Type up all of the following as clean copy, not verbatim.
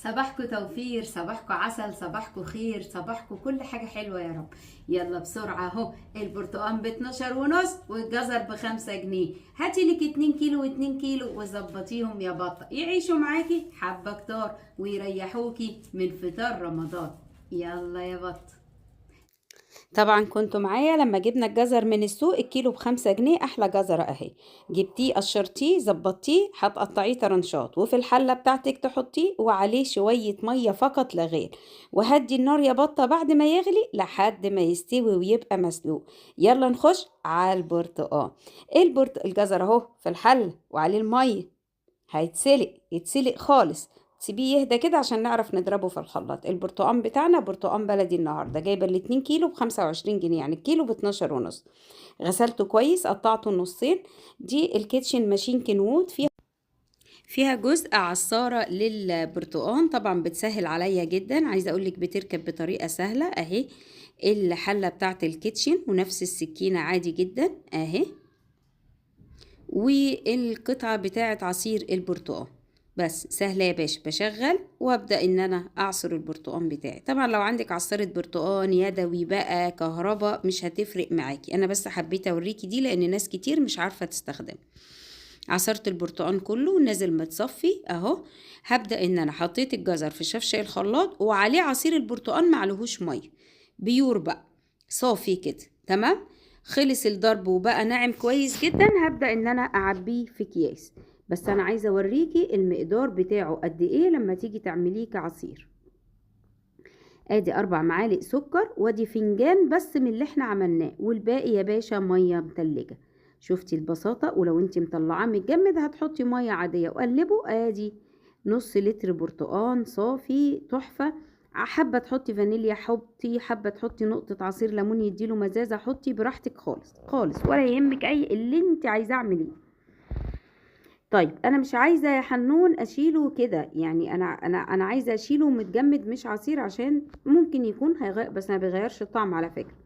صباحكم توفير، صباحكم عسل، صباحكم خير، صباحكم كل حاجة حلوة يا رب. يلا بسرعة اهو، البرتقال ب12 ونص والجزر ب5 جنيه. هاتي لك 2 كيلو و2 كيلو وظبطيهم يا بطة يعيشوا معاكي حبة كتار ويريحوكي من فطار رمضان. يلا يا بطة. طبعا كنتوا معايا لما جبنا الجزر من السوق، الكيلو ب5 جنيه. احلى جزرة اهي، جبتيه قشرتيه ظبطتيه هتقطعيه طرنشات، وفي الحلة بتاعتك تحطيه وعليه شوية مية فقط لا غير، وهدي النار يا بطة بعد ما يغلي لحد ما يستوي ويبقى مسلوق. يلا نخش على البرتقال. الجزر اهو في الحلة وعليه المية، هيتسلق يتسلق خالص. تسيبيه يهدى كده عشان نعرف نضربه في الخلاط. البرتقان بتاعنا برتقان بلدي، النهارده جايبه ال2 كيلو ب25 جنيه، يعني الكيلو ب12 ونص. غسلته كويس، قطعته نصين. دي الكيتشن ماشين كنوود، فيها جزء عصارة للبرتقان، طبعا بتسهل عليا جدا. عايزة اقولك بتركب بطريقة سهلة اهي. الحلة بتاعت الكيتشن ونفس السكينة عادي جدا اهي، والقطعة بتاعة عصير البرتقال. بس سهلة يا باشا، بشغل وابدأ ان انا اعصر البرتقال بتاعي. طبعا لو عندك عصارة برتقال يدوي بقى كهرباء مش هتفرق معاكي، انا بس حبيت اوريكي دي لان ناس كتير مش عارفة تستخدم. عصرت البرتقال كله نازل متصفي اهو. هبدأ ان انا حطيت الجزر في شفشق الخلاط وعليه عصير البرتقال معلهوش مية، بيور بقى صافي كده. تمام، خلص الضرب وبقى ناعم كويس جدا. هبدأ ان انا اعبيه في اكياس، بس انا عايزة اوريكي المقدار بتاعه قد ايه لما تيجي تعمليه كعصير. ادي 4 معالق سكر، وادي فنجان بس من اللي احنا عملناه، والباقي يا باشا مية متلجة. شفتي البساطة؟ ولو انت مطلعاه متجمد هتحطي مية عادية وقلبه. ادي نص لتر برتقان صافي تحفة. حابة تحطي فانيليا حطي، حابة تحطي نقطة عصير ليمون يديله مزازة حطي، براحتك خالص خالص، ولا يهمك اي اللي انت عايزاه اعمليه. طيب انا مش عايزه يا حنون اشيله كده، يعني انا عايزه اشيله متجمد مش عصير، عشان ممكن يكون هيغير، بس ما بيغيرش الطعم على فكره.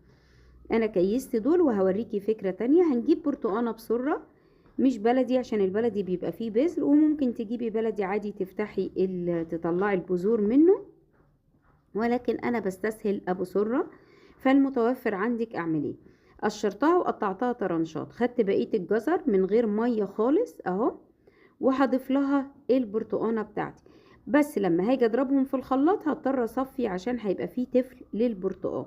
انا كيست دول وهوريكي فكره تانية. هنجيب برتقانه بسره مش بلدي، عشان البلدي بيبقى فيه بذر، وممكن تجيبي بلدي عادي تفتحي تطلعي البذور منه، ولكن انا بستسهل ابو سره. فالمتوفر عندك اعمليه. قشرتها وقطعتها طرنشات، خدت بقيه الجزر من غير ميه خالص اهو، وهضيف لها البرتقانه بتاعتي. بس لما هاجي اضربهم في الخلاط هضطر اصفي عشان هيبقى فيه تفل للبرتقان.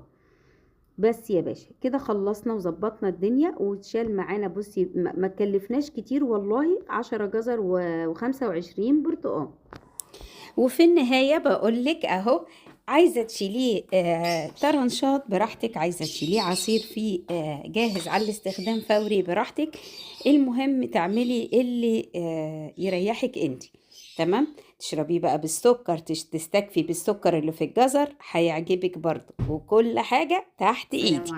بس يا باشا كده خلصنا وظبطنا الدنيا وتشال معانا. بصي ما كلفناش كتير والله، 10 جزر و25 برتقان. وفي النهاية بقولك اهو، عايزة تشيليه طرنشات براحتك، عايزة تشيليه عصير فيه جاهز على الاستخدام فوري براحتك. المهم تعملي اللي يريحك انت. تمام، تشربيه بقى بالسكر، تستكفي بالسكر اللي في الجزر هيعجبك برضه، وكل حاجة تحت ايدي.